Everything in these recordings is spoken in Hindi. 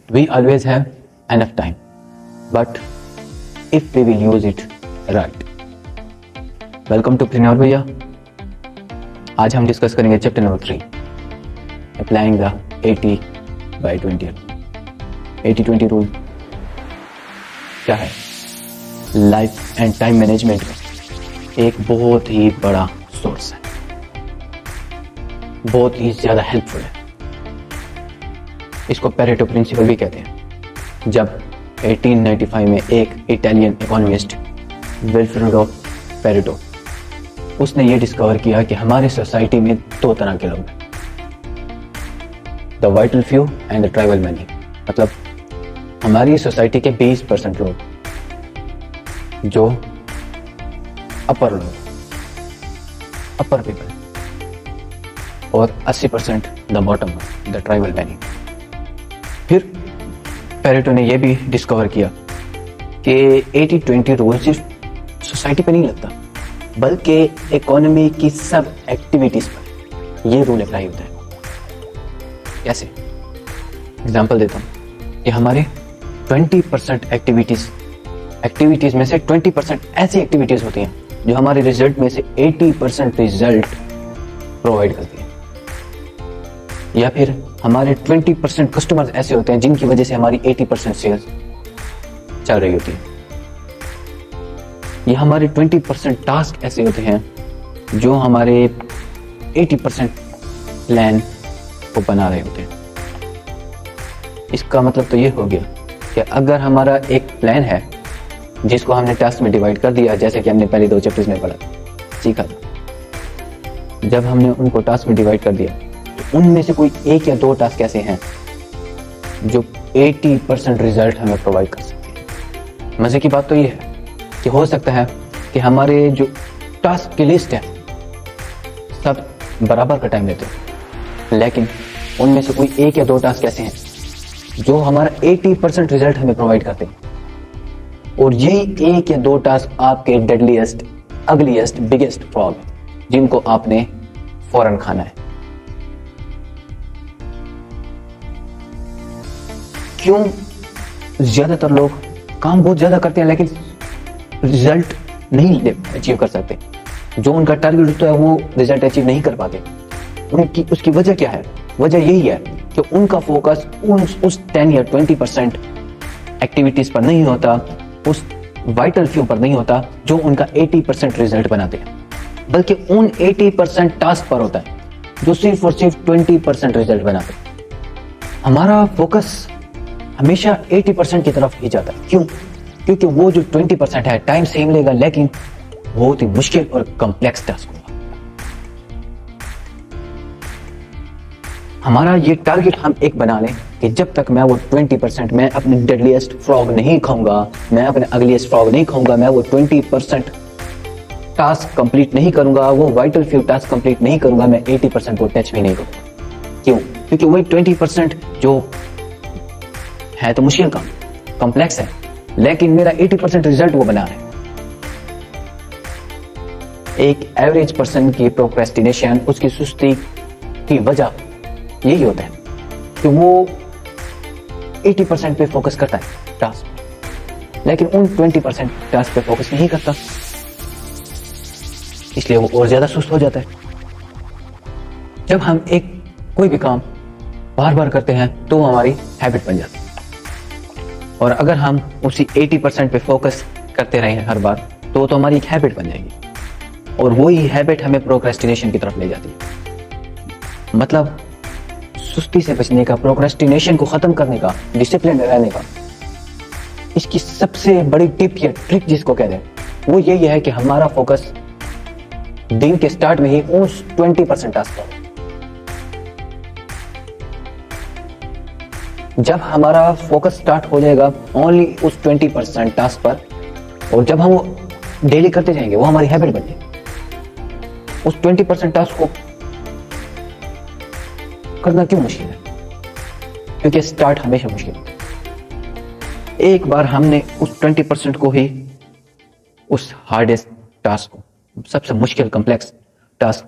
We always have enough time, but if we will use it right. Welcome to Preneur भैया। आज हम डिस्कस करेंगे chapter number 3, applying the 80/20 80-20 rule. क्या है? लाइफ एंड टाइम मैनेजमेंट में एक बहुत ही बड़ा सोर्स है, बहुत ही ज्यादा हेल्पफुल है। इसको पेरेटो प्रिंसिपल भी कहते हैं। जब 1895 में एक इटालियन इकोनॉमिस्ट विल्फ्रेडो पेरेटो, उसने ये डिस्कवर किया कि हमारी सोसाइटी में दो तरह के लोग हैं, the vital few and the tribal money. मतलब हमारी सोसाइटी के 20% लोग जो अपर पीपल और 80% the bottom, the tribal money. फिर पेरेटो ने यह भी डिस्कवर किया कि 80-20 रूल सिर्फ सोसाइटी पे नहीं लगता, बल्कि इकोनॉमी की सब एक्टिविटीज पर यह रूल अप्लाई होता है। कैसे? एग्जांपल देता हूं कि हमारे 20% एक्टिविटीज में से 20% ऐसी एक्टिविटीज होती हैं जो हमारे रिजल्ट में से 80% रिजल्ट प्रोवाइड करती है। या फिर हमारे 20% कस्टमर्स ऐसे होते हैं जिनकी वजह से हमारी 80% सेल्स चल रही होती है। या हमारे 20% टास्क ऐसे होते हैं जो हमारे 80% प्लान को बना रहे होते हैं। इसका मतलब तो ये हो गया कि अगर हमारा एक प्लान है जिसको हमने टास्क में डिवाइड कर दिया, जैसे कि हमने पहले 2 चैप्टर्स में सीखा था। जब हमने उनको टास्क में डिवाइड कर दिया तो उनमें से कोई एक या 2 टास्क ऐसे हैं जो 80% रिजल्ट हमें प्रोवाइड कर सकते हैं। मजे की बात तो ये है कि हो सकता है कि हमारे जो टास्क की लिस्ट है सब बराबर का टाइम लेते हैं, लेकिन उनमें से कोई एक या 2 टास्क ऐसे हैं जो हमारा 80% रिजल्ट हमें प्रोवाइड करते हैं। और यही एक या 2 टास्क आपके डेडलीस्ट, अगलीस्ट, बिगेस्ट फ्रॉग, जिनको आपने फौरन खाना है। क्यों? ज्यादातर लोग काम बहुत ज्यादा करते हैं लेकिन रिजल्ट नहीं अचीव कर सकते। जो उनका टारगेट होता है वो रिजल्ट अचीव नहीं कर पाते। उसकी वजह क्या है? वजह यही है कि उनका फोकस उस 10 या 20% एक्टिविटीज पर नहीं होता, उस वाइटल फ्यू पर नहीं होता जो उनका 80% रिजल्ट बनाते हैं, बल्कि उन 80% टास्क पर होता है जो सिर्फ और सिर्फ 20% रिजल्ट बनाते हैं। हमारा फोकस हमेशा 80% की तरफ ही जाता है। क्यों? क्योंकि वो जो 20% है टाइम सेम लेगा, लेकिन बहुत ही मुश्किल और कॉम्प्लेक्स टास्क होगा। हमारा ये टारगेट हम एक बना लें कि जब तक मैं वो 20%, मैं अपने डेडलीस्ट फ्रॉग नहीं खाऊंगा, मैं अपने अगलीस्ट फ्रॉग नहीं खाऊंगा, मैं वो 20% टास्क कंप्लीट नहीं करूंगा, वो वाइटल फ्यू टास्क कंप्लीट नहीं करूंगा, मैं 80% को टच भी नहीं करूंगा। क्यों? क्योंकि वही 20% जो है तो मुश्किल काम, कॉम्प्लेक्स है, लेकिन मेरा 80% रिजल्ट वो बना है। एक एवरेज पर्सन की प्रोक्रेस्टिनेशन, उसकी सुस्ती की वजह यही होता है कि वो 80% पे फोकस करता है टास्क, लेकिन उन 20% टास्क पे फोकस नहीं करता, इसलिए वो और ज्यादा सुस्त हो जाता है। जब हम कोई भी काम बार बार करते हैं तो वो हमारी हैबिट बन जाती है, और अगर हम उसी 80% पे फोकस करते रहे हर बार तो हमारी एक हैबिट बन जाएगी, और वही हैबिट हमें प्रोक्रेस्टिनेशन की तरफ ले जाती है। मतलब सुस्ती से बचने का, प्रोक्रेस्टिनेशन को खत्म करने का, डिसिप्लिन में रहने का, इसकी सबसे बड़ी टिप या ट्रिक जिसको कहते हैं वो यही है कि हमारा फोकस दिन के स्टार्ट में ही उस 20% टास्क पर। जब हमारा फोकस स्टार्ट हो जाएगा ओनली उस 20% टास्क पर, और जब हम वो डेली करते जाएंगे वो हमारी हैबिट बन जाएगी। उस 20% टास्क को करना क्यों मुश्किल है? क्योंकि स्टार्ट हमेशा मुश्किल होता है। एक बार हमने उस 20% को ही, उस हार्डेस्ट टास्क को, सबसे मुश्किल कॉम्प्लेक्स टास्क,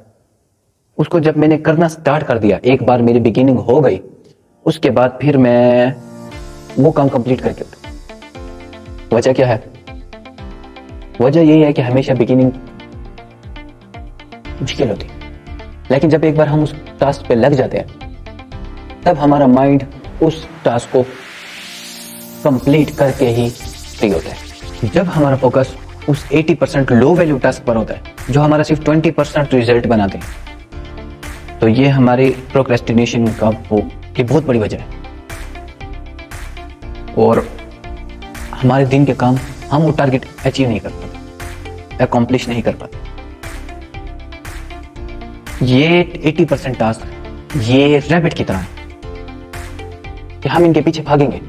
उसको जब मैंने करना स्टार्ट कर दिया, एक बार मेरी बिगिनिंग हो गई, उसके बाद फिर मैं वो काम कंप्लीट करके उठो। वजह क्या है? वजह यही है कि हमेशा बिगिनिंग मुश्किल होती है, लेकिन जब एक बार हम उस टास्क पे लग जाते हैं तब हमारा माइंड उस टास्क को कंप्लीट करके ही फ्री होता है। जब हमारा फोकस उस 80% लो वैल्यू टास्क पर होता है जो हमारा सिर्फ 20% रिजल्ट बनाते हैं, तो ये हमारे प्रोक्रेस्टिनेशन का वो की बहुत बड़ी वजह है, और हमारे दिन के काम हम वो टारगेट अचीव नहीं कर पाते, अकॉम्प्लिश नहीं कर पाते। ये 80% टास्क ये रैबिट की तरह है कि हम इनके पीछे भागेंगे,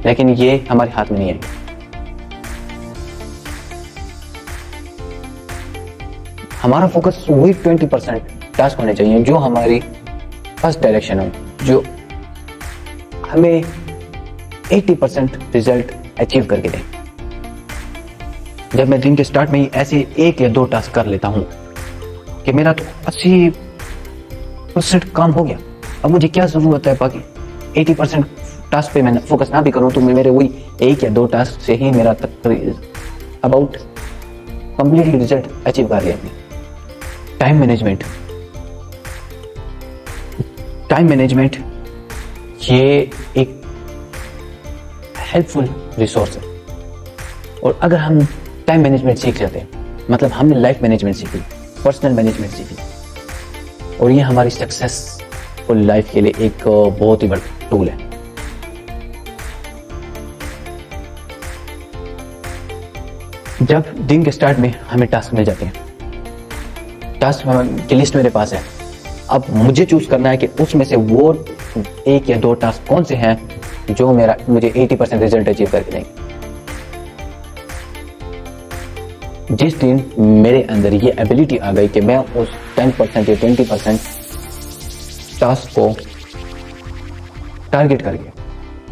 लेकिन ये हमारे हाथ में नहीं आएंगे। हमारा फोकस वही 20% टास्क होने चाहिए जो हमारी फर्स्ट डायरेक्शन हो, जो हमें 80% रिजल्ट अचीव करके दें। जब मैं दिन के स्टार्ट में ही ऐसे 1 या 2 टास्क कर लेता हूं कि मेरा तो 80% काम हो गया, अब मुझे क्या जरूरत है बाकी 80% टास्क पे मैं फोकस ना भी करूं तो मेरे वही 1 या 2 टास्क से ही मेरा अबाउट कंप्लीटली रिजल्ट अचीव कर लिया। टाइम मैनेजमेंट ये एक हेल्पफुल रिसोर्स है, और अगर हम टाइम मैनेजमेंट सीख जाते हैं मतलब हमने लाइफ मैनेजमेंट सीख ली, पर्सनल मैनेजमेंट सीख ली, और ये हमारी सक्सेसफुल लाइफ के लिए एक बहुत ही बड़ा टूल है। जब दिन के स्टार्ट में हमें टास्क मिल जाते हैं, टास्क की लिस्ट मेरे पास है, अब मुझे चूज करना है कि उसमें से वो 1 या 2 टास्क कौन से हैं जो मुझे 80% रिजल्ट अचीव करके देंगे। जिस दिन मेरे अंदर ये एबिलिटी आ गई कि मैं उस 10% या 20% टास्क को टारगेट कर गया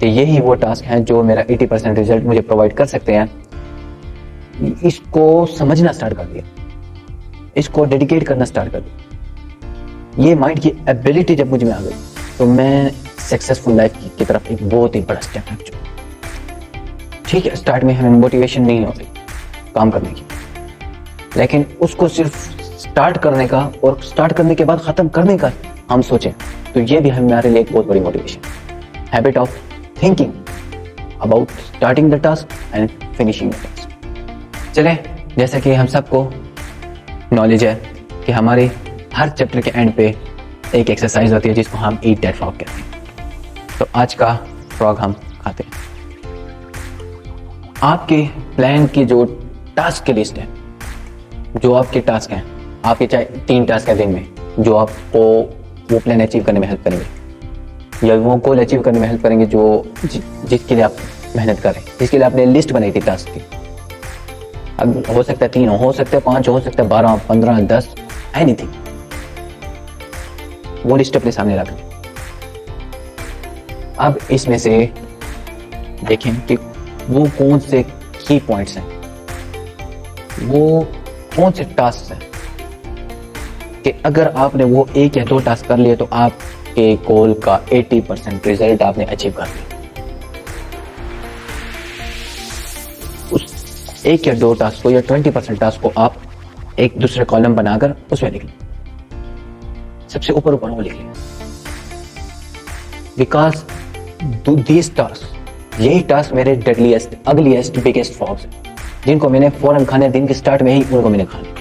कि यही वो टास्क हैं जो मेरा 80% रिजल्ट मुझे प्रोवाइड कर सकते हैं, इसको समझना स्टार्ट कर दिया, इसको डेडिकेट करना स्टार्ट कर दिया। ये माइंड की एबिलिटी जब मुझ में आ गई तो मैं सक्सेसफुल लाइफ की तरफ एक बहुत ही बड़ा स्टेप रख चुका। ठीक है, स्टार्ट में हमें मोटिवेशन नहीं होती काम करने की, लेकिन उसको सिर्फ स्टार्ट करने का और स्टार्ट करने के बाद खत्म करने का हम सोचें तो ये भी हमारे लिए एक बहुत बड़ी motivation. Habit of thinking about starting the task and finishing the task. चले, जैसा कि हम सबको नॉलेज है कि हमारे हर चैप्टर के एंड पे एक एक्सरसाइज होती है जिसको हम ईट दैट फ्रॉग कहते हैं। तो आज का फ्रॉग हम खाते हैं। आपके प्लान की जो टास्क की लिस्ट है, जो आपके टास्क हैं, आपके चाहे 3 टास्क है दिन में जो आपको वो प्लान अचीव करने में हेल्प करेंगे या वो गोल अचीव करने में हेल्प करेंगे जो जिसके लिए आप मेहनत करें, जिसके लिए आपने लिस्ट बनाई थी टास्क की। अब हो सकता है 3 हो सकता है 5 हो सकता है 12 15 10 एनीथिंग, वो लिस्ट अपने सामने रख लें। अब इसमें से देखें कि वो कौन से की पॉइंट्स हैं, वो कौन से टास्क हैं कि अगर आपने वो 1 या 2 टास्क कर लिए तो आपके गोल का 80% रिजल्ट आपने अचीव कर लिया। उस 1 या 2 टास्क को या 20% टास्क को आप एक दूसरे कॉलम बनाकर उसमें लिख लें, सबसे ऊपर वो लिख लें, बिकॉज दीज टास्क, यही टास्क मेरे डेडलीस्ट, अगलीस्ट, बिगेस्ट फ्रॉग्स हैं जिनको मैंने फौरन खाने, दिन के स्टार्ट में ही उनको मैंने खाना।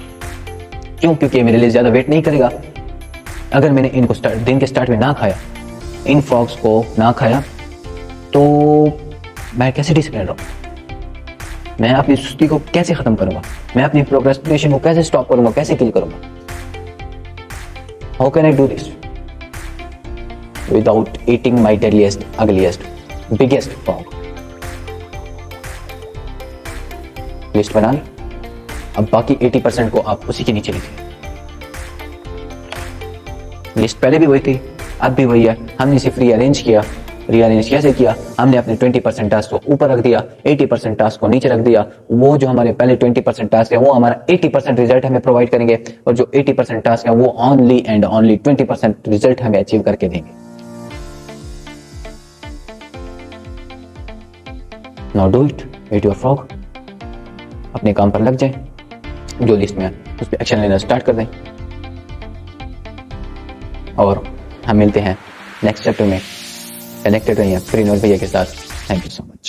क्यों? क्योंकि मेरे लिए ज्यादा वेट नहीं करेगा। अगर मैंने इनको दिन के स्टार्ट में ना खाया, इन फ्रॉग्स को ना खाया, तो मैं कैसे डिसिप्लिन रहूं, मैं अपनी सुस्ती को कैसे खत्म करूंगा, मैं अपनी प्रोक्रेस्टिनेशन को कैसे स्टॉप करूंगा, कैसे किल करूंगा। How can I do this without eating my deadliest, ugliest, biggest frog. List बना ली, अब बाकी 80% को आप उसी के नीचे लिखिए। लिस्ट पहले भी वही थी, अब भी वही है, हमने सिर्फ रीअरेंज किया। रीअरेंज कैसे किया? हमने अपने 20% टास्क को ऊपर रख दिया, 80% टास्क को नीचे रख दिया। वो जो हमारे पहले 20% टास्क है वो हमारा 80% रिजल्ट हमें प्रोवाइड करेंगे, और जो 80% टास्क है वो ओनली एंड ओनली 20% रिजल्ट हमें अचीव करके देंगे। Now do it, eat your frog. अपने काम पर लग जाए, जो लिस्ट में है उस पर एक्शन लेना स्टार्ट कर दें। और हम मिलते हैं नेक्स्ट चैप्टर में। कनेक्टेड रहिए फ्री नोट भैया के साथ। Thank you so much.